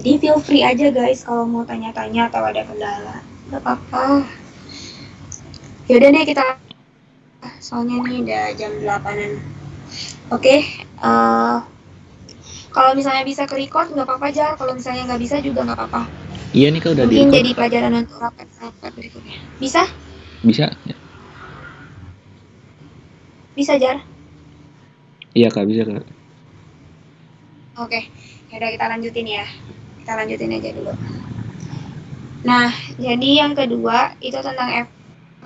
Jadi feel free aja guys kalau mau tanya-tanya atau ada kendala. Gak apa-apa. Yaudah deh kita, soalnya nih udah jam 8-an. Oke, kalau misalnya bisa ke record nggak apa-apa aja. Kalau misalnya nggak bisa juga nggak apa-apa. Iya nih Kak udah di Mungkin record. jadi pelajaran untuk rapat berikutnya. Bisa? Bisa? Bisa Jar? Iya Kak, bisa Kak. Oke, yaudah kita lanjutin ya. Kita lanjutin aja dulu. Nah, jadi yang kedua itu tentang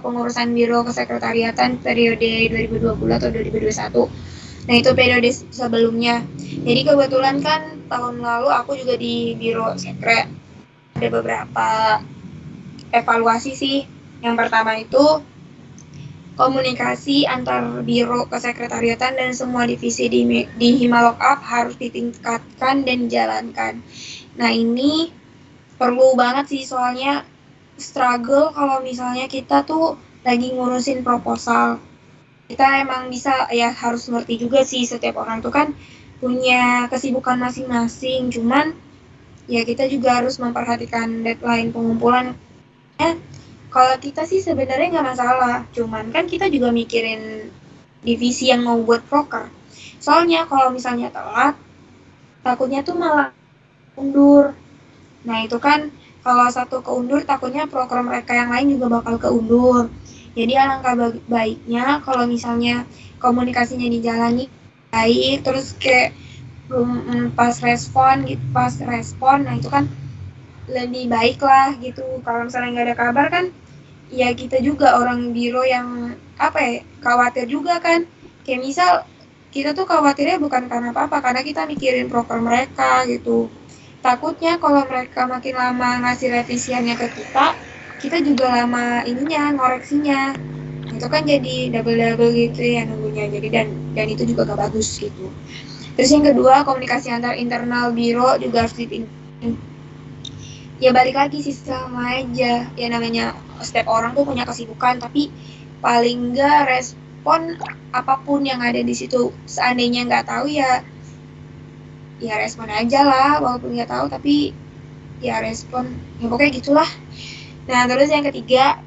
pengurusan Biro Kesekretariatan periode 2020 atau 2021. Nah, itu periode sebelumnya. Jadi kebetulan kan tahun lalu aku juga di Biro Sekre. Ada beberapa evaluasi sih. Yang pertama itu komunikasi antar Biro Kesekretariatan dan semua divisi di Himalok Up harus ditingkatkan dan dijalankan. Nah, ini perlu banget sih, soalnya struggle kalau misalnya kita tuh lagi ngurusin proposal. Kita emang bisa ya, harus ngerti juga sih setiap orang tuh kan punya kesibukan masing-masing, cuman ya kita juga harus memperhatikan deadline pengumpulan. Kalau kita sih sebenarnya nggak masalah, cuman kan kita juga mikirin divisi yang mau buat proker. Soalnya kalau misalnya telat, takutnya tuh malah undur. Nah itu kan kalau satu keundur, takutnya proker mereka yang lain juga bakal keundur. Jadi alangkah baiknya kalau misalnya komunikasinya dijalani baik, terus kayak pas respon, nah itu kan lebih baik lah gitu. Kalau misalnya nggak ada kabar kan, ya kita juga orang biro yang apa ya, khawatir juga kan. Kayak misal kita tuh khawatirnya bukan karena apa-apa, karena kita mikirin proker mereka gitu. Takutnya kalau mereka makin lama ngasih revisiannya ke kita juga lama ininya ngoreksinya. Itu kan jadi double gitu ya nunggunya. Jadi dan itu juga gak bagus gitu. Terus yang kedua, komunikasi antar internal biro juga harus ditingkatin. Ya balik lagi sih, sama aja ya, namanya setiap orang tuh punya kesibukan, tapi paling enggak respon apapun yang ada di situ. Seandainya nggak tahu ya respon aja lah, walaupun nggak tahu tapi ya respon, ya pokoknya gitulah. Nah terus yang ketiga,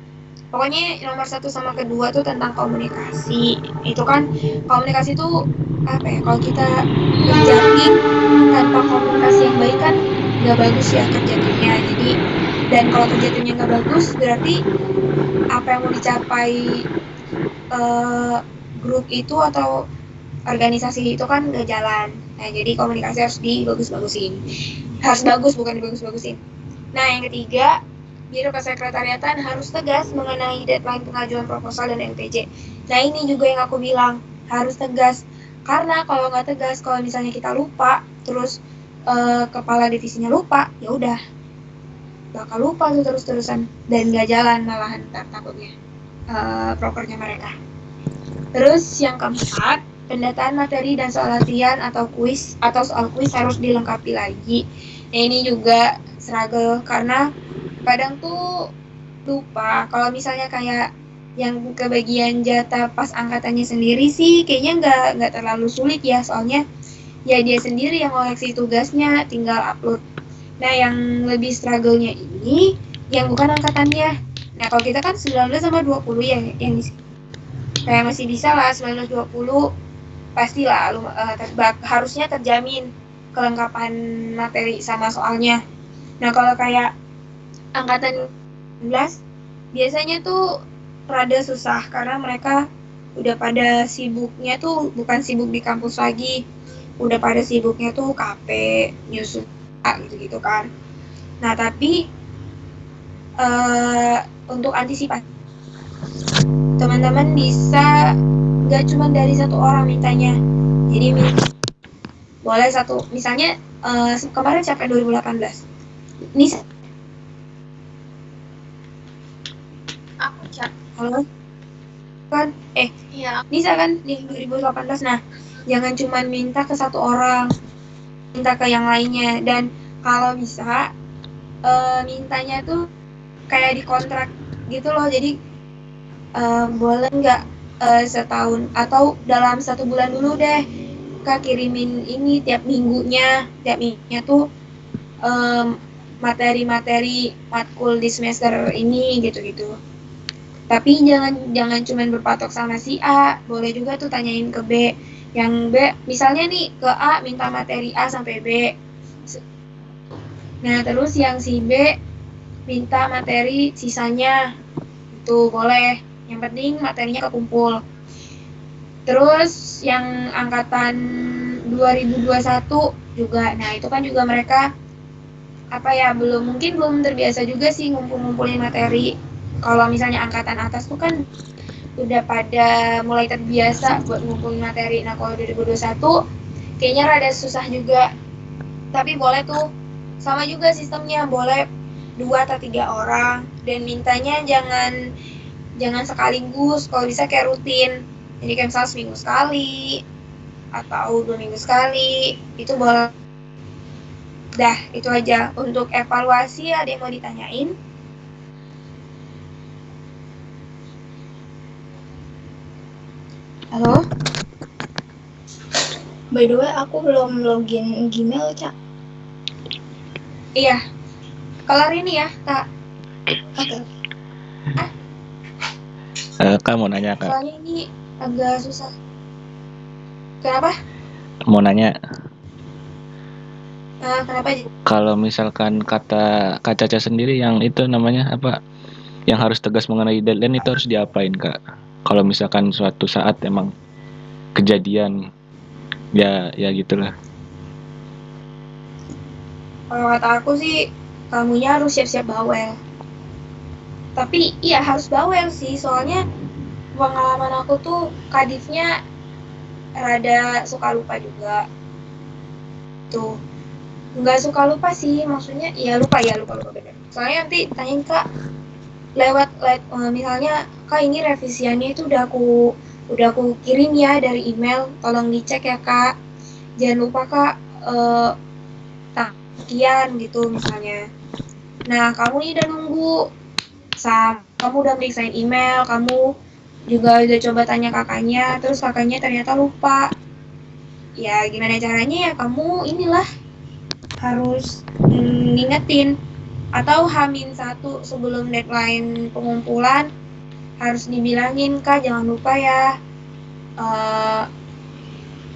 pokoknya nomor satu sama kedua tuh tentang komunikasi. Itu kan komunikasi tuh apa ya, kalau kita kerja tim tanpa komunikasi yang baik kan nggak bagus ya kerja timnya. Jadi dan kalau kerja timnya nggak bagus, berarti apa yang mau dicapai eh, grup itu atau organisasi itu kan nggak jalan. Nah jadi komunikasi harus dibagus-bagusin, harus bagus bukan dibagus-bagusin. Nah yang ketiga, Biro Kesekretariatan harus tegas mengenai deadline pengajuan proposal dan MTJ. Nah ini juga yang aku bilang, harus tegas. Karena kalau nggak tegas, kalau misalnya kita lupa, terus kepala divisinya lupa, ya udah bakal lupa tuh terus-terusan dan nggak jalan malahan ntar takutnya prokernya mereka. Terus yang keempat, pendataan materi dan soal latihan atau soal kuis harus dilengkapi lagi. Nah ini juga struggle karena kadang tuh lupa. Kalau misalnya kayak yang kebagian jatah pas angkatannya sendiri sih kayaknya nggak terlalu sulit ya, soalnya ya dia sendiri yang koleksi tugasnya, tinggal upload. Nah yang lebih struggle-nya ini yang bukan angkatannya. Nah kalau kita kan 19 sama 20 ya yang di sini. Kayak masih bisa lah 19-20, pastilah harusnya terjamin kelengkapan materi sama soalnya. Nah kalau kayak angkatan 19 biasanya tuh rada susah karena mereka udah pada sibuknya tuh bukan sibuk di kampus lagi, udah pada sibuknya tuh KP, nyusun gitu-gitu kan. Nah tapi untuk antisipasi, teman-teman bisa nggak cuma dari satu orang mintanya, jadi boleh satu, misalnya kemarin siapa 2018 ini Aku cak. halo kan Iya. Nisa kan di 2018. Nah jangan cuma minta ke satu orang, minta ke yang lainnya. Dan kalau bisa mintanya tuh kayak di kontrak gitu loh. Jadi boleh nggak setahun atau dalam 1 bulan dulu deh Kak kirimin ini tiap minggunya tuh materi-materi matkul di semester ini gitu-gitu. Tapi jangan cuman berpatok sama si A, boleh juga tuh tanyain ke B. Yang B, misalnya nih ke A minta materi A sampai B. Nah, terus yang si B minta materi sisanya. Itu boleh. Yang penting materinya kekumpul. Terus yang angkatan 2021 juga. Nah, itu kan juga mereka belum terbiasa juga sih ngumpulin materi. Kalau misalnya angkatan atas tuh kan udah pada mulai terbiasa buat ngumpulin materi. Nah, kalau 2021 kayaknya rada susah juga. Tapi boleh tuh sama juga sistemnya, boleh 2 atau 3 orang dan mintanya jangan sekaligus, kalau bisa kayak rutin. Jadi kayak misalnya seminggu sekali atau 2 minggu sekali, itu boleh. Dah, itu aja. Untuk evaluasi ada yang mau ditanyain? Halo? By the way, aku belum login Gmail, Cak. Iya. Kelar ini ya, Kak. Oke. Kak mau nanya Kak. Soalnya ini agak susah. Kenapa? Mau nanya. Kenapa? Kalau misalkan kata Kak Caca sendiri yang itu namanya apa? Yang harus tegas mengenai deadline itu harus diapain Kak? Kalau misalkan suatu saat emang kejadian ya gitulah. Kalau kata aku sih, kamunya harus siap-siap bawel. Tapi iya harus bawel sih, soalnya pengalaman aku tuh kadifnya rada suka lupa juga. Tuh, nggak suka lupa sih, maksudnya lupa bener. Soalnya nanti tanyain Kak, misalnya Kak ini revisiannya itu udah aku kirim ya dari email, tolong dicek ya Kak. Jangan lupa Kak, sekian gitu misalnya. Nah, kamu nih udah nunggu, kamu udah meriksain email, kamu juga udah coba tanya kakaknya, terus kakaknya ternyata lupa. Ya gimana caranya ya, kamu inilah harus ngingetin. Atau H-1 sebelum deadline pengumpulan harus dibilangin, Kak jangan lupa ya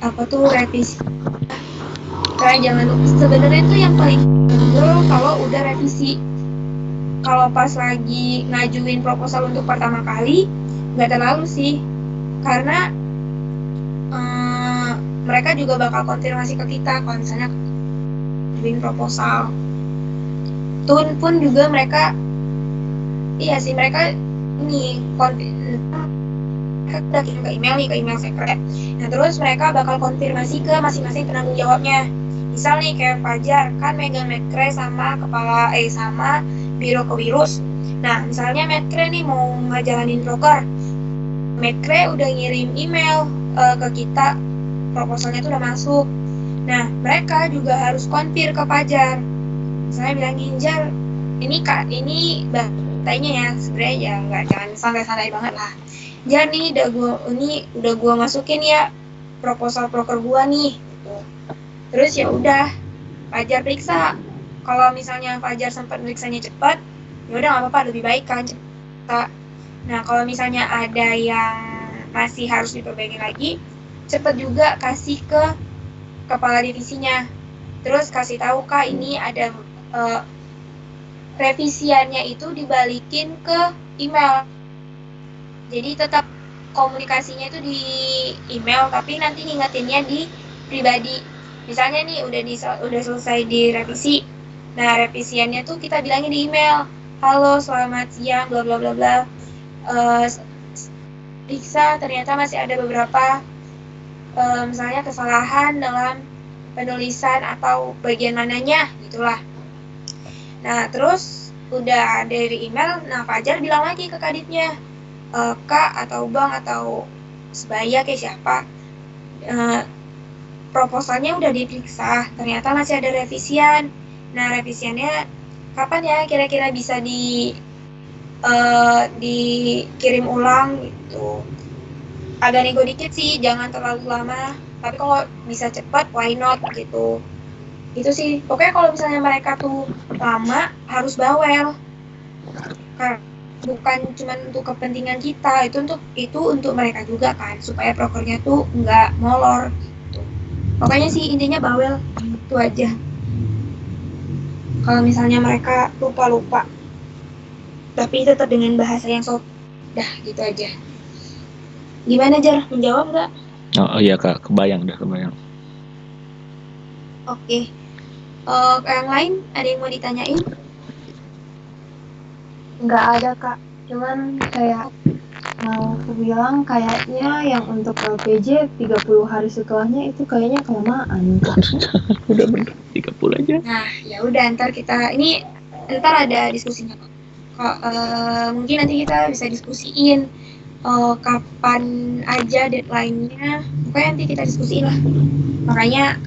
revisi. Kak jangan lupa, sebenarnya itu yang paling penting kalau udah revisi. Kalau pas lagi ngajuin proposal untuk pertama kali, nggak terlalu sih, karena mereka juga bakal konfirmasi ke kita kalau misalnya ngajuin proposal. Tun pun juga mereka ini mereka udah kirim ke email sekret. Nah terus mereka bakal konfirmasi ke masing-masing penanggung jawabnya. Misal nih kayak Fajar kan megang medcre sama sama biro kewirus. Nah misalnya medcre nih mau ngejalanin proker, medcre udah ngirim email ke kita, proposalnya tuh udah masuk. Nah mereka juga harus konfir ke Fajar. Misalnya bilangin, Jar, ini tanya ya, sebenarnya ya jangan santai-santai banget lah. Jar nih udah gua masukin ya proposal proker gua nih. Gitu. Terus ya udah, Fajar periksa. Kalau misalnya Fajar sempat periksanya cepat, ya udah nggak apa-apa, lebih baik kan cepat. Nah kalau misalnya ada yang masih harus diperbaiki lagi, cepat juga kasih ke kepala divisinya. Terus kasih tahu Kak ini ada revisiannya itu dibalikin ke email. Jadi tetap komunikasinya itu di email, tapi nanti ngingetinnya di pribadi. Misalnya nih udah selesai direvisi. Nah, revisiannya tuh kita bilangin di email. Halo, selamat siang, bla bla bla bla. Periksa ternyata masih ada beberapa misalnya kesalahan dalam penulisan atau bagian mananya gitulah. Nah terus udah dari email, nah Fajar bilang lagi ke kadipnya, Kak atau Bang atau sebaya kayak siapa, proposalnya udah diperiksa, ternyata masih ada revisian. Nah revisiannya kapan ya kira-kira bisa dikirim ulang gitu. Agak nego dikit sih, jangan terlalu lama. Tapi kalau bisa cepat, why not gitu. Itu sih. Pokoknya kalau misalnya mereka tuh lama harus bawel. Bukan cuma untuk kepentingan kita, itu untuk mereka juga kan, supaya prokernya tuh nggak molor. Gitu. Pokoknya sih intinya bawel itu aja. Kalau misalnya mereka lupa-lupa, tapi tetap dengan bahasa yang sopan. Dah gitu aja. Gimana Jar? Menjawab nggak? Oh iya Kak, kebayang. Oke. Yang lain ada yang mau ditanyain? Nggak ada kak, cuman kayak mau aku bilang kayaknya yang untuk LPJ 30 hari setelahnya itu kayaknya kelamaan kak. Udah bener 30 aja. Nah, ya udah ntar ada diskusinya kok. Mungkin nanti kita bisa diskusiin kapan aja deadline-nya. Pokoknya nanti kita diskusiin lah. Makanya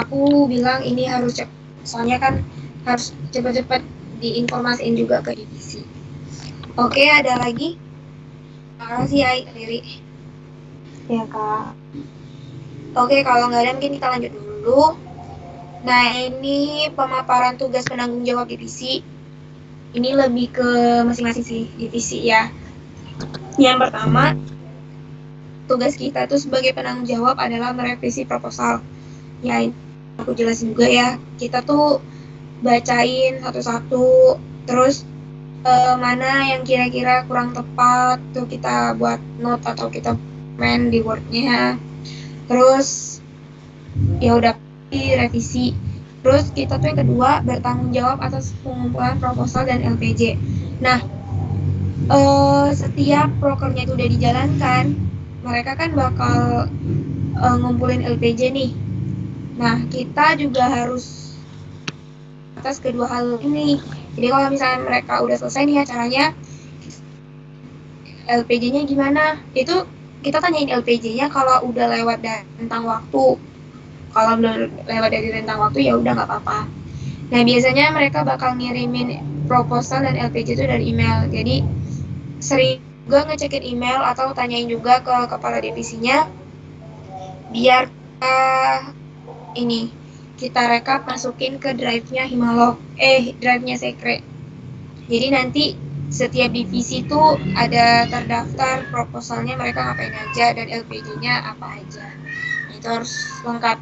aku bilang ini harus cepat. Soalnya kan harus cepat-cepat diinformasiin juga ke divisi. Oke, ada lagi? Makasih ya, Riri. Ya kak. Oke, kalau nggak ada mungkin kita lanjut dulu. Nah, ini pemaparan tugas penanggung jawab divisi. Ini lebih ke masing-masing sih divisi ya. Yang pertama, tugas kita tuh sebagai penanggung jawab adalah merevisi proposal. Ya, aku jelasin juga ya. Kita tuh bacain satu-satu, terus mana yang kira-kira kurang tepat, tuh kita buat note atau kita main di Word-nya. Terus ya udah direvisi. Terus kita tuh yang kedua bertanggung jawab atas pengumpulan proposal dan LPJ. Nah, setiap prokernya itu udah dijalankan, mereka kan bakal ngumpulin LPJ nih. Nah, kita juga harus atas kedua hal ini. Jadi kalau misalnya mereka udah selesai nih acaranya, LPJ-nya gimana? Itu kita tanyain LPJ-nya kalau udah lewat dari rentang waktu. Kalau belum lewat dari rentang waktu ya udah nggak apa-apa. Nah, biasanya mereka bakal ngirimin proposal dan LPJ itu dari email. Jadi sering juga ngecekin email atau tanyain juga ke kepala divisinya biar kita rekap masukin ke drive-nya drive-nya Sekre. Jadi nanti setiap divisi itu ada terdaftar proposalnya mereka ngapain aja dan LPJ-nya apa aja. Itu harus lengkap.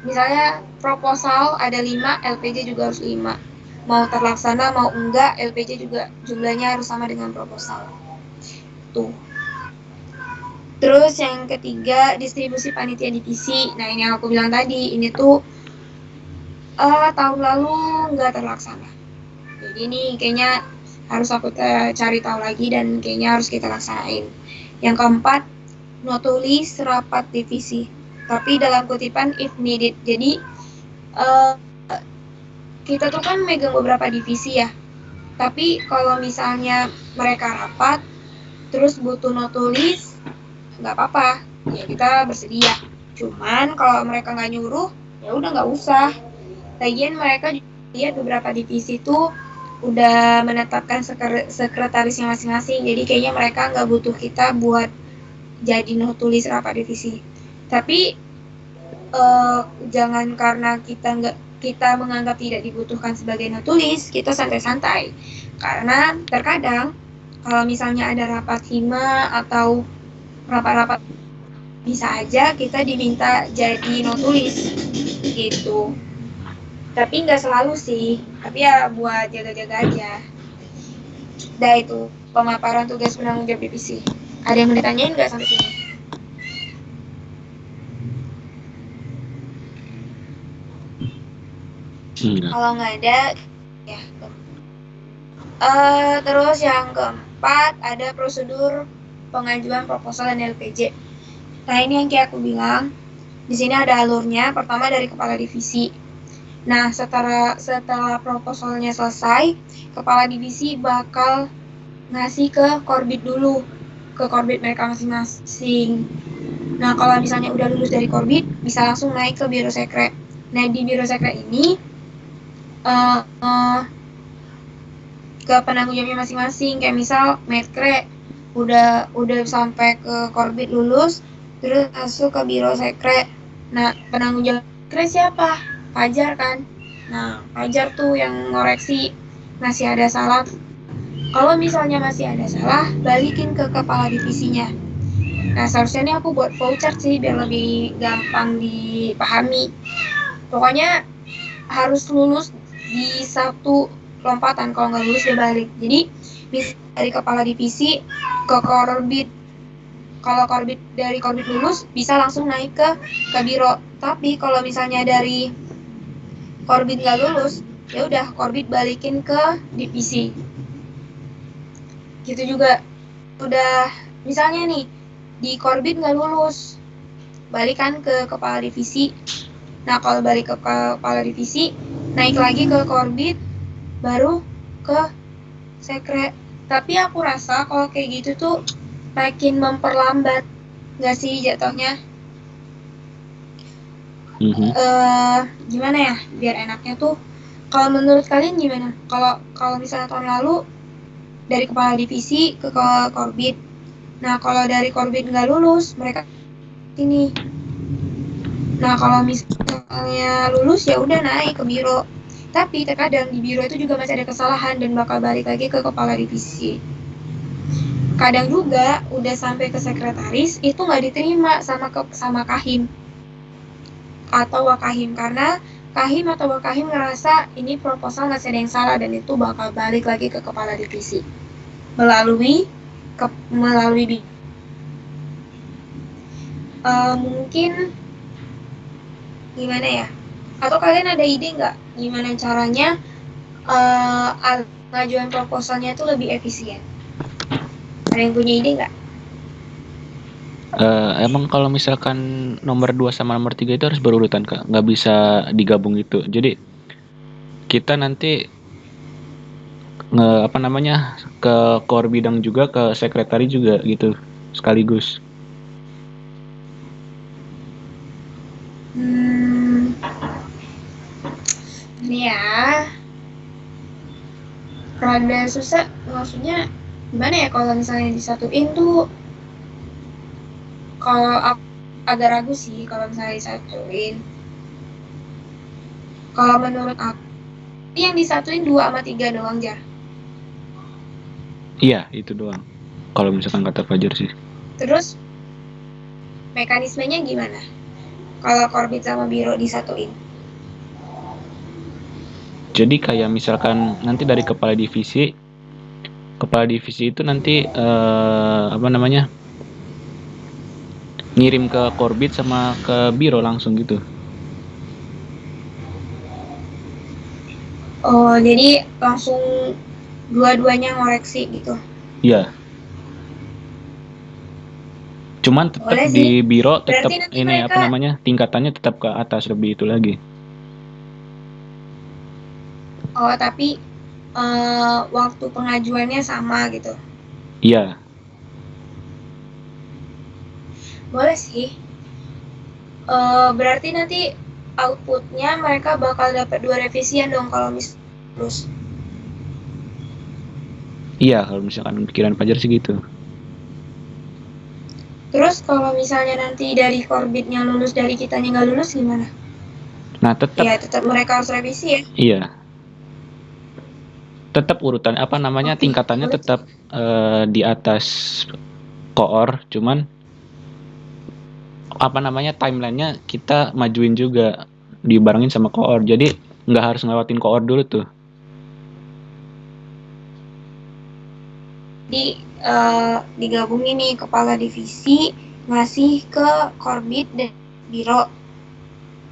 Misalnya proposal ada 5, LPJ juga harus 5. Mau terlaksana mau enggak, LPJ juga jumlahnya harus sama dengan proposal. Tuh. Terus yang ketiga, distribusi panitia divisi. Nah, ini yang aku bilang tadi, ini tuh tahun lalu nggak terlaksana. Jadi ini kayaknya harus aku cari tahu lagi dan kayaknya harus kita laksanain. Yang keempat, notulis rapat divisi. Tapi dalam kutipan if needed. Jadi kita tuh kan megang beberapa divisi ya. Tapi kalau misalnya mereka rapat, terus butuh notulis, nggak apa-apa. Ya kita bersedia. Cuman kalau mereka nggak nyuruh, ya udah nggak usah. Lagian mereka lihat beberapa divisi tuh udah menetapkan sekretarisnya masing-masing. Jadi kayaknya mereka nggak butuh kita buat jadi notulis rapat divisi. Tapi jangan karena kita menganggap tidak dibutuhkan sebagai notulis, kita santai-santai. Karena terkadang kalau misalnya ada rapat hima atau rapat-rapat bisa aja kita diminta jadi notulis gitu. Tapi nggak selalu sih, tapi ya buat jaga-jaga aja. Dah itu pemaparan tugas penanggung jawab divisi. Ada yang mau ditanyain nggak sampai sini? Kalau nggak ada, ya. Terus yang keempat ada prosedur pengajuan proposal dan LPJ. Nah, ini yang kayak aku bilang, di sini ada alurnya. Pertama dari kepala divisi. Nah, setelah proposalnya selesai, kepala divisi bakal ngasih ke korbit dulu, ke korbit mereka masing-masing. Nah, kalau misalnya udah lulus dari korbit, bisa langsung naik ke biro sekre. Nah, di biro sekre ini ke penanggung jawabnya masing-masing. Kayak misal medkre udah sampai ke korbit lulus, terus masuk ke biro sekre. Nah, penanggung jawab siapa? Fajar kan. Nah, Fajar tuh yang ngoreksi masih ada salah. Kalau misalnya masih ada salah, balikin ke kepala divisinya. Nah, seharusnya ini aku buat voucher sih biar lebih gampang dipahami. Pokoknya harus lulus di satu lompatan, kalau nggak lulus dia balik. Jadi bisa dari kepala divisi ke korbit. Kalau dari korbit lulus bisa langsung naik ke biro. Tapi kalau misalnya dari korbit nggak lulus, ya udah korbit balikin ke divisi. Gitu juga. Udah misalnya nih di korbit nggak lulus, balikan ke kepala divisi. Nah, kalau balik ke kepala divisi, naik lagi ke korbit, baru ke sekre. Tapi aku rasa kalau kayak gitu tuh makin memperlambat, nggak sih jatuhnya? Gimana ya biar enaknya tuh? Kalau menurut kalian gimana? Kalau misalnya tahun lalu dari kepala divisi ke korbit. Nah, kalau dari korbit nggak lulus, mereka ini. Nah, kalau misalnya lulus ya udah naik ke biro. Tapi terkadang di biro itu juga masih ada kesalahan dan bakal balik lagi ke kepala divisi. Kadang juga udah sampai ke sekretaris itu nggak diterima sama Kahim atau Wakahim karena Kahim atau Wakahim ngerasa ini proposal masih ada yang salah dan itu bakal balik lagi ke kepala divisi melalui mungkin gimana ya? Atau kalian ada ide nggak gimana caranya pengajuan proposalnya itu lebih efisien? Ada yang punya ide nggak? Emang kalau misalkan nomor 2 sama nomor 3 itu harus berurutan, Kak. Nggak bisa digabung gitu. Jadi kita nanti ke core bidang juga, ke sekretari juga gitu sekaligus. Ini ya rada susah, maksudnya gimana ya kalau misalnya disatuin tuh, kalau aku agak ragu sih kalau misalnya disatuin. Kalau menurut aku yang disatuin 2 sama 3 doang, Jar. Iya, itu doang. Kalau misalkan kata Fajar sih. Terus mekanismenya gimana kalau korbit sama biro disatuin? Jadi kayak misalkan nanti dari kepala divisi itu nanti ngirim ke korbit sama ke biro langsung gitu. Oh, jadi langsung dua-duanya ngoreksi gitu. Iya. Cuman tetap Boleh di sih. biro tetap Berarti nanti ini mereka tingkatannya tetap ke atas lebih itu lagi. tapi waktu pengajuannya sama gitu. Iya. Boleh sih. Berarti nanti outputnya mereka bakal dapat 2 revisian dong kalau terus. Iya, kalau misalkan pikiran Fajar sih gitu. Terus kalau misalnya nanti dari korbitnya lulus, dari kitanya nggak lulus gimana? Nah, tetap Ya tetap mereka harus revisi ya. iya. Tetap urutan tingkatannya boleh. tetap di atas koor, cuman timelinenya kita majuin juga dibarengin sama koor. Jadi nggak harus ngelewatin koor dulu tuh. Jadi digabungin nih kepala divisi ngasih ke korbit dan biro.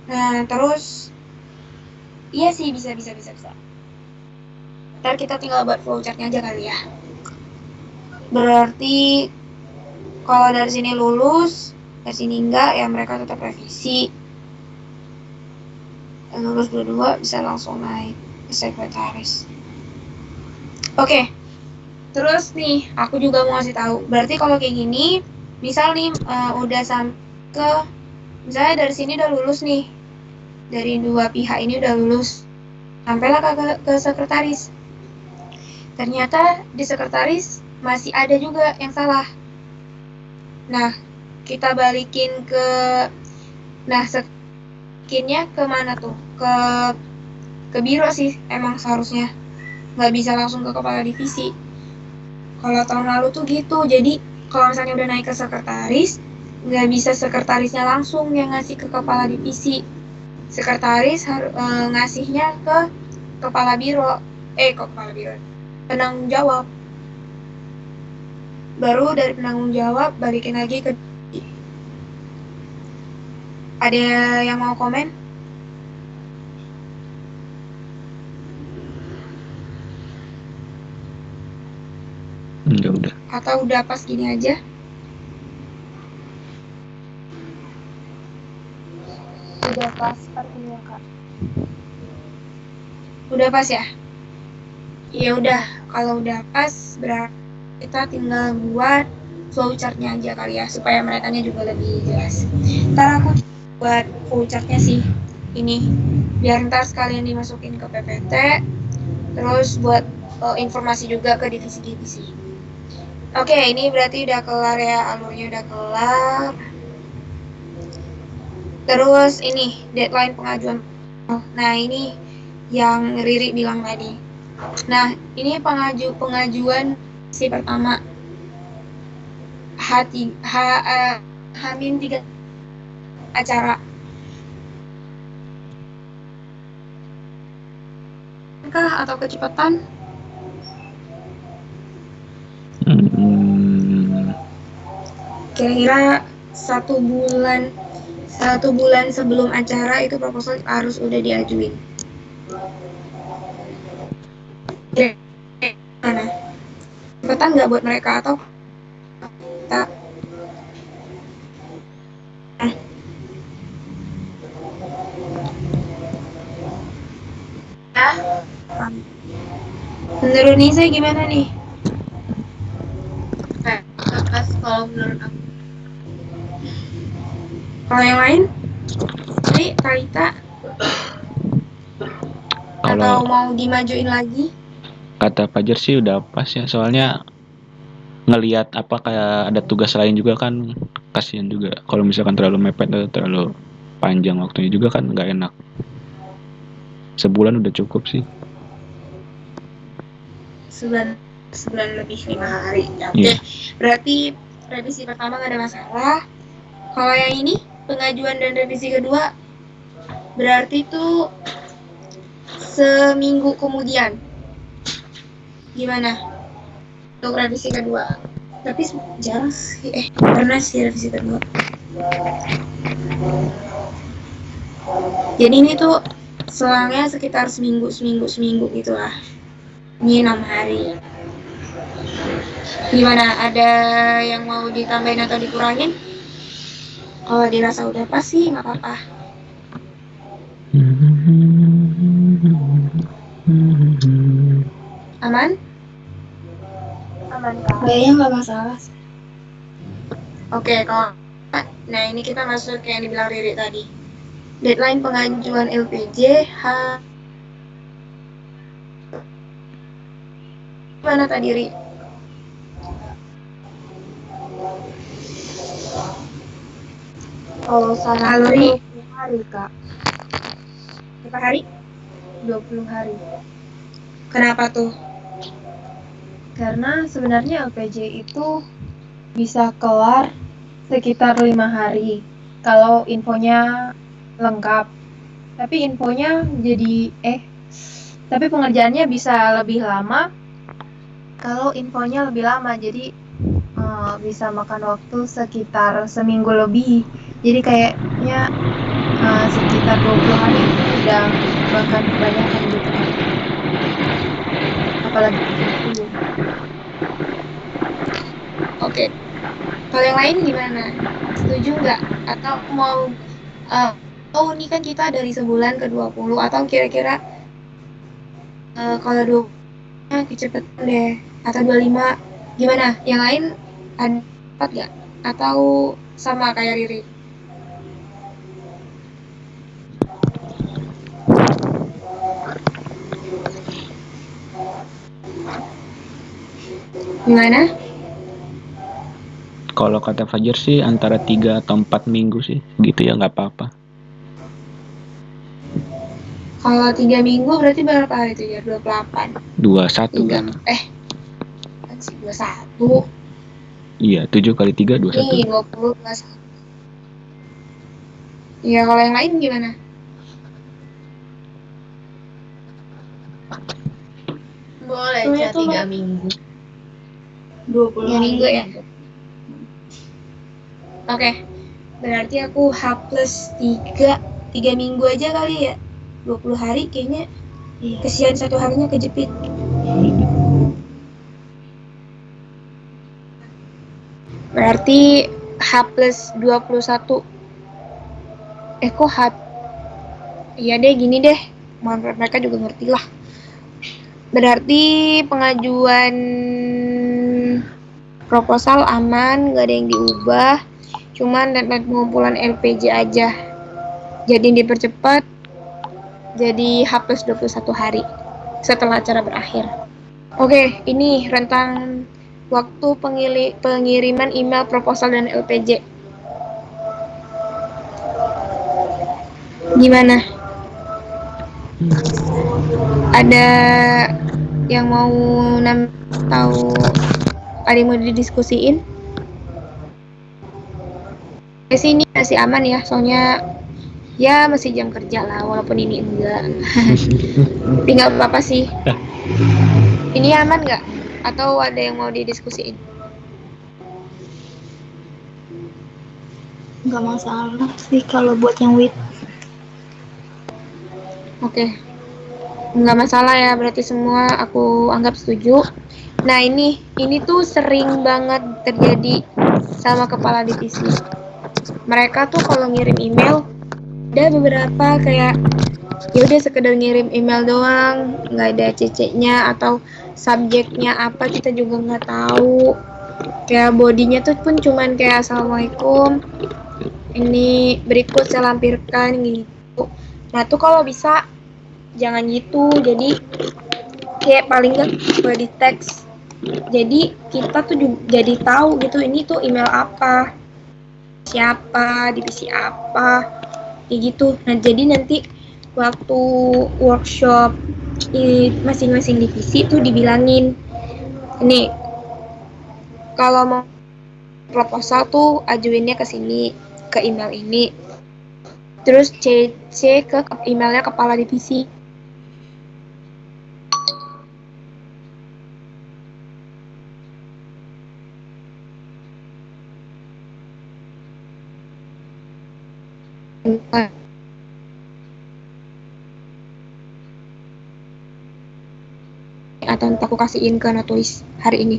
Nah terus iya sih bisa. Ntar kita tinggal buat flowchartnya aja kali ya. Berarti kalau dari sini lulus, dari sini enggak, ya mereka tetap revisi. Yang lulus dua-dua bisa langsung naik ke sekretaris. Oke. Terus nih, aku juga mau ngasih tahu. Berarti kalau kayak gini, misal nih udah sampai ke, misalnya dari sini udah lulus nih, dari dua pihak ini udah lulus, sampailah ke sekretaris. Ternyata di sekretaris masih ada juga yang salah. Nah, kita balikin ke, masukinnya ke mana tuh? Ke biro sih emang seharusnya. Nggak bisa langsung ke kepala divisi. Kalau tahun lalu tuh gitu. Jadi kalau misalnya udah naik ke sekretaris, nggak bisa sekretarisnya langsung yang ngasih ke kepala divisi. Sekretaris ngasihnya ke kepala biro. Kepala biro. Penanggung jawab. Baru dari penanggung jawab balikin lagi ke. Ada yang mau komen? Udah. Atau udah pas gini aja? Udah pas sepertinya Kak. Udah pas ya? Ya udah, kalau udah pas berarti kita tinggal buat flowchart-nya aja kali ya, supaya merekanya juga lebih jelas. Ntar aku buat flowchart-nya sih, ini. Biar ntar sekalian dimasukin ke PPT, terus buat informasi juga ke divisi-divisi. Oke, ini berarti udah kelar ya, alurnya udah kelar. Terus ini, deadline pengajuan. Nah, ini yang Riri bilang tadi. Nah, ini pengajuan si pertama H-3 acara. Kah atau kecepatan? Kira-kira 1 bulan sebelum acara itu proposal harus udah diajuin. Mana? Cepetan nggak buat mereka atau kita? Menurut Nisa gimana nih? Pas kalau menurut aku. Kalau yang lain? Jadi Kalita? Atau Kalau mau dimajuin lagi? kata Fajar sih udah pas ya, soalnya ngelihat apa kayak ada tugas lain juga kan, kasihan juga kalau misalkan terlalu mepet atau terlalu panjang waktunya juga kan nggak enak. Sebulan udah cukup sih. Sebulan lebih 5 hari. Iya. Berarti revisi pertama nggak ada masalah. Kalau yang ini pengajuan dan revisi kedua berarti tuh seminggu kemudian. Gimana untuk revisi kedua? Tapi jarang sih, pernah sih revisi kedua. Jadi ini tuh selangnya sekitar seminggu gitulah. Ini 6 hari. Gimana? Ada yang mau ditambahin atau dikurangin? Kalau dirasa udah pas sih nggak apa-apa. Aman? Aman Kak. Kayaknya nggak masalah. Oke, kalau nah ini kita masuk ke yang dibilang Riri tadi. Deadline pengajuan LPJ mana tadi Ri? Kalau sana Aluri. 20 hari Kak. Berapa hari? 20 hari. Kenapa tuh? Karena sebenarnya LPJ itu bisa kelar sekitar 5 hari kalau infonya lengkap. Tapi tapi pengerjaannya bisa lebih lama kalau infonya lebih lama. Jadi bisa makan waktu sekitar seminggu lebih. Jadi kayaknya sekitar 20 hari itu udah makan kebanyakan gitu kan. Apalagi itu. Oke. Kalau yang lain gimana? Setuju nggak? Atau mau ini kan kita dari sebulan ke 20 atau kira-kira kalau 20 kecepatan deh atau 25 gimana? Yang lain ada dapat nggak? Atau sama kayak Riri? Gimana? Kalau kata Fajar sih antara 3 atau 4 minggu sih, gitu ya nggak apa-apa. Kalau 3 minggu berarti berapa hari itu ya? 28. 21 3 kan? kan sih 21. Iya, 7 kali 3 Nih 21. 20 21. Ya kalau yang lain gimana? Boleh Soalnya tuh 3 minggu. 20 minggu ya. Oke. Berarti aku H plus 3 minggu aja kali ya. 20 hari kayaknya kesian satu harinya kejepit. Berarti H plus 21. Kok H? Iya deh gini deh. Mereka juga ngerti lah. Berarti pengajuan proposal aman, gak ada yang diubah. Cuman deadline pengumpulan LPJ aja. Jadi dipercepat jadi H plus 21 hari setelah acara berakhir. Oke, ini rentang waktu pengiriman email proposal dan LPJ. Gimana? Ada yang mau tahu, ada yang mau didiskusiin? Sini masih aman ya, soalnya ya masih jam kerja lah, walaupun ini enggak. Tapi nggak apa-apa sih. Ini aman nggak? Atau ada yang mau didiskusiin? Nggak masalah sih kalau buat yang WIT. Oke. Nggak masalah ya, berarti semua aku anggap setuju. Nah ini tuh sering banget terjadi sama kepala divisi. Mereka tuh kalau ngirim email, ada beberapa kayak ya udah sekedar ngirim email doang, nggak ada CC-nya atau subjeknya apa kita juga nggak tahu. Kayak bodinya tuh pun cuman kayak assalamualaikum, ini berikut saya lampirkan gitu. Nah tuh kalau bisa jangan gitu, jadi kayak paling nggak body text. Jadi kita tuh juga jadi tahu gitu ini tuh email apa, siapa, divisi apa, kayak gitu. Nah jadi nanti waktu workshop masing-masing divisi tuh dibilangin, nih kalau mau proposal tuh ajuinnya ke sini, ke email ini, terus CC ke emailnya kepala divisi. Atau nanti aku kasihin ke notulis hari ini.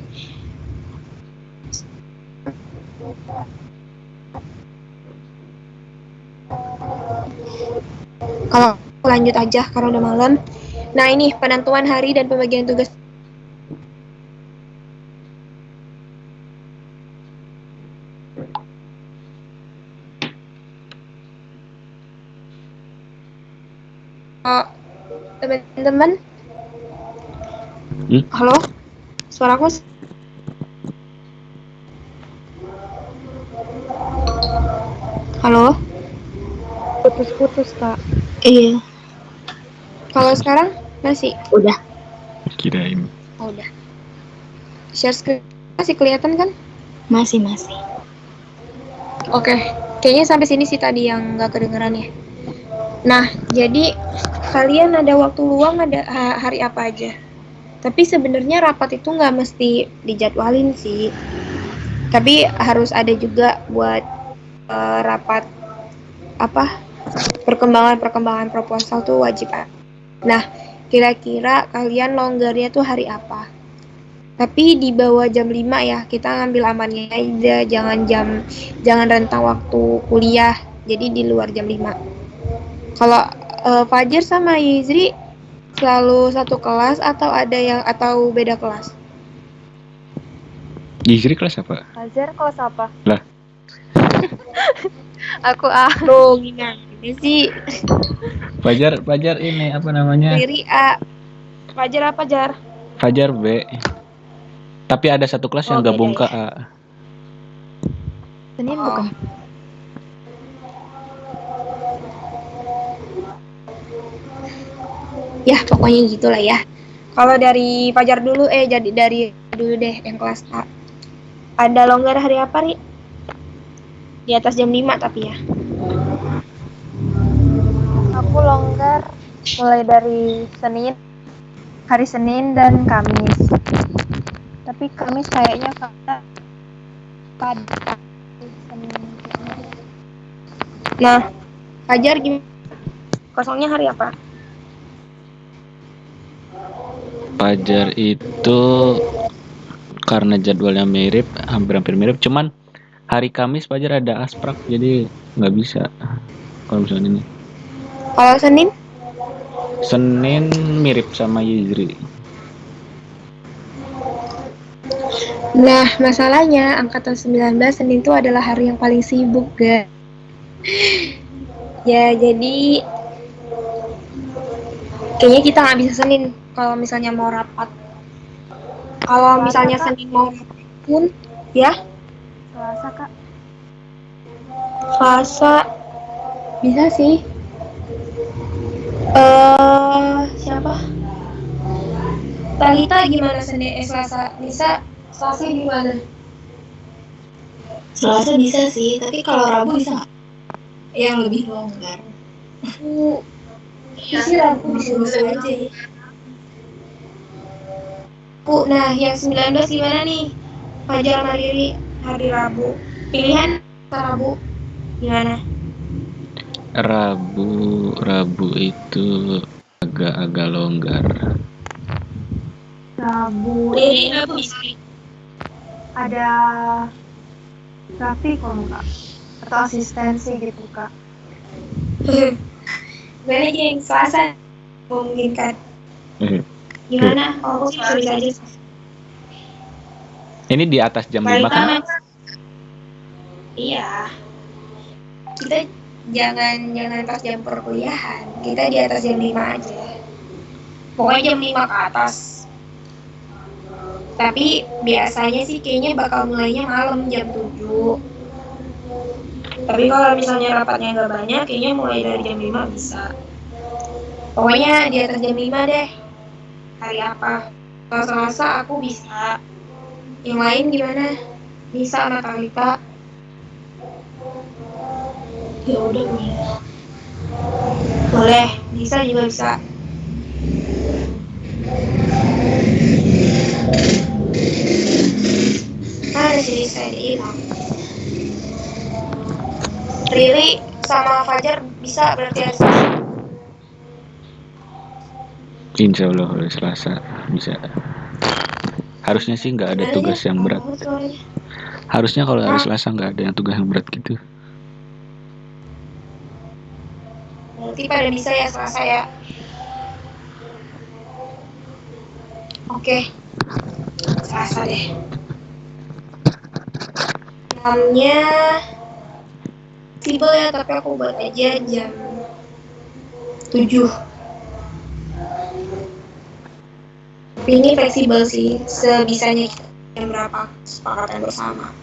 Kalau lanjut aja karena udah malam. Nah ini penentuan hari dan pembagian tugas. Teman-teman, halo, suaraku halo, Putus-putus, Kak. iya. Kalau sekarang masih? Udah. Kirain. Oh, udah. Share screen masih kelihatan kan? Masih. Oke, kayaknya sampai sini sih tadi yang nggak kedengeran ya. Nah, jadi kalian ada waktu luang ada hari apa aja? Tapi sebenarnya rapat itu nggak mesti dijadwalin sih. Tapi harus ada juga buat rapat apa perkembangan proposal tuh wajib. Nah, kira-kira kalian longgarnya tuh hari apa? Tapi di bawah jam 5 ya, kita ngambil amannya aja, jangan rentang waktu kuliah. Jadi di luar jam 5. Kalau Fajar sama Yizri selalu satu kelas atau beda kelas? Yizri kelas apa? Fajar kelas apa? Lah. Aku A. Loh, gimana sih? Fajar ini apa namanya? Riri A. Fajar apa, Jar? Fajar B. Tapi ada satu kelas yang beda gabung ya. ke A. Senin bukan? Ya pokoknya gitulah ya. Kalau dari Fajar dulu, jadi dari dulu deh yang kelas A. Ada longgar hari apa, Ri? Di atas jam 5 tapi ya. Aku longgar mulai dari hari Senin dan Kamis. Tapi Kamis kayaknya karena pada Senin. Nah, Fajar gimana? Kosongnya hari apa? Fajar itu karena jadwalnya mirip, hampir mirip, cuman hari Kamis Fajar ada asprak, jadi nggak bisa kalau misalnya ini. Kalau Senin? Senin mirip sama Yizri. Nah, masalahnya angkatan 19 Senin itu adalah hari yang paling sibuk, guys. Ya, jadi kayaknya kita nggak bisa Senin kalau misalnya mau rapat. Kalau misalnya Senin mau rapat pun, ya, Selasa, Kak. Selasa bisa sih. Siapa? Talita gimana Senin? Selasa bisa? Selasa gimana? Selasa bisa sih, tapi kalau Rabu bisa nggak? Yang lebih longgar. Sih Rabu bisa aja ya. Nah, yang 19 gimana nih? Fajar sama Riri hari Rabu. Pilihan Rabu gimana? Rabu itu agak longgar. Rabu Riri Rabu bisa. ada praktikum, Kak. Atau asistensi gitu, Kak. Gimana geng? Selasa memungkinkan. Gimana? Oh, bisa aja. Ini di atas jam 5 kan? Iya. Kita jangan pas jam perkuliahan. Kita di atas jam 5 aja. Pokoknya jam 5 ke atas. Tapi biasanya sih kayaknya bakal mulainya malam jam 7. Tapi kalau misalnya rapatnya nggak banyak, kayaknya mulai dari jam 5 bisa. Pokoknya di atas jam 5 deh. Hari apa? Kalau Selasa aku bisa. Yang lain gimana? Bisa sama Talita? Ya udah boleh. Boleh, bisa juga bisa. Ada sih saya hilang. Riri sama Fajar bisa berarti hari Selasa. Insya Allah hari Selasa bisa. Harusnya sih nggak ada tugas yang berat. Harusnya kalau hari Selasa nggak ada yang tugas yang berat gitu. Berarti pada bisa ya Selasa ya. Oke, Selasa deh. Jamnya fleksibel ya, tapi aku buat aja jam 7. Tapi ini fleksibel sih, sebisanya kita jam berapa kesepakatan bersama.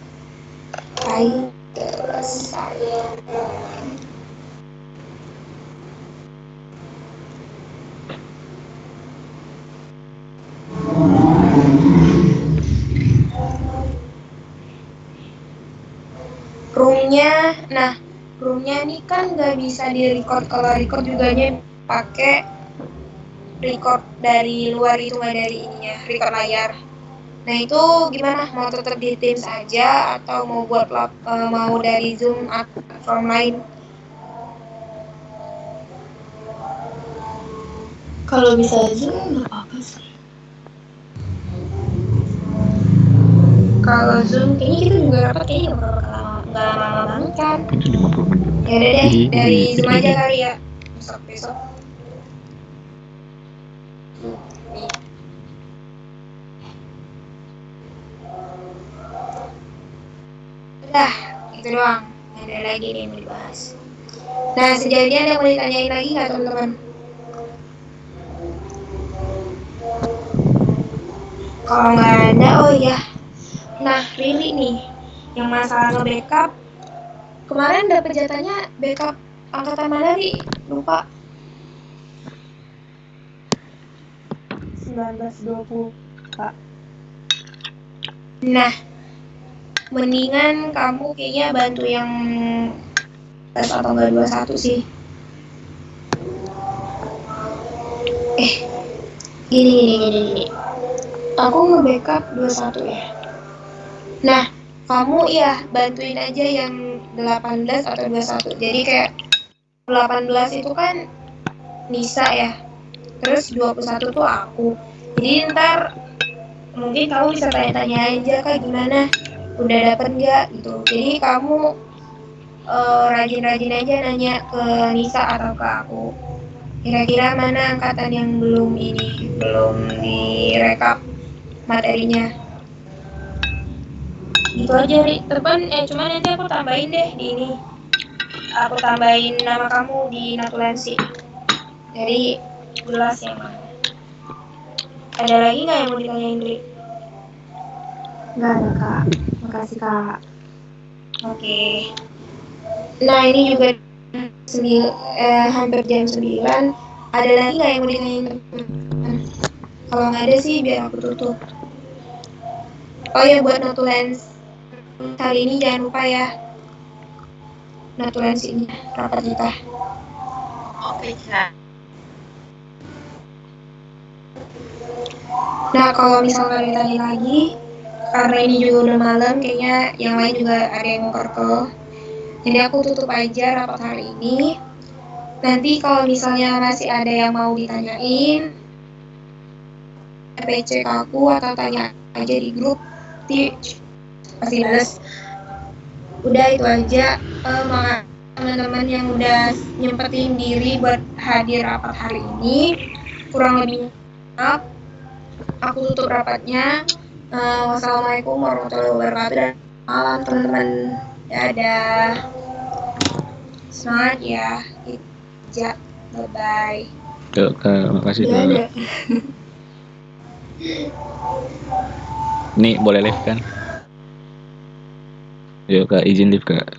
Baik, selesai. Roomnya ini kan nggak bisa di record. Kalau record juga pakai record dari luar itu, nggak dari ininya, record layar. Nah itu gimana? Mau tetap di Teams aja atau mau buat mau dari Zoom atau from lain? Kalau bisa Zoom nggak apa-apa sih. Kalau Zoom kayaknya kita juga rapat kayaknya nggak lama banget kan? Itu 50 menit. Ya udah deh, dari Zoom aja kali ya. Besok. Udah, itu doang. Nggak ada lagi nih yang mau dibahas. Nah, sejauh ini ada yang mau ditanyain lagi nggak teman-teman? Kalau nggak ada, oh ya. Nah, Riri nih, yang masalah nge-backup, kemarin dapet jatahnya backup angkatan mana, Ri? Lupa. 19-20, Kak. Nah, mendingan kamu kayaknya bantu yang tes atau enggak 21 sih. Gini. Aku nge-backup 21 ya. Nah, kamu ya bantuin aja yang 18 atau 21. Jadi kayak 18 itu kan Nisa ya. Terus 21 tuh aku. Jadi ntar mungkin kamu bisa tanya-tanya aja Kak gimana, udah dapet nggak gitu. Jadi kamu rajin-rajin aja nanya ke Nisa atau ke aku. Kira-kira mana angkatan yang belum direkap materinya. Gitu aja, Ri. Cuman nanti aku tambahin deh di ini. Aku tambahin nama kamu di notulensi. Jadi jelas yang mana. Ada lagi nggak yang mau ditanyain, Ri? Nggak ada, Kak. Makasih, Kak. Oke. Nah, ini juga hampir jam 9. Ada lagi nggak yang mau ditanyain? Kalau nggak ada sih, biar aku tutup. Oh ya, buat notulens kali ini jangan lupa ya. Notulensinya, rapat kita. Oke, Kak. Nah, kalau misalnya ditanya lagi, karena ini juga udah malam, kayaknya yang lain juga ada yang mau kerkel. Jadi aku tutup aja rapat hari ini. Nanti kalau misalnya masih ada yang mau ditanyain, PC ke aku atau tanya aja di grup, pasti bales. Udah itu aja. Makasih teman-teman yang udah nyempetin diri buat hadir rapat hari ini. Kurang lebih maaf. Aku tutup rapatnya. Wassalamualaikum warahmatullahi wabarakatuh dan malam teman-teman. Dadah. Semangat ya. Ya, bye-bye. Yuk, Kak, makasih Kak. Dadah. Nih boleh live kan? Yuk Kak, izin live Kak.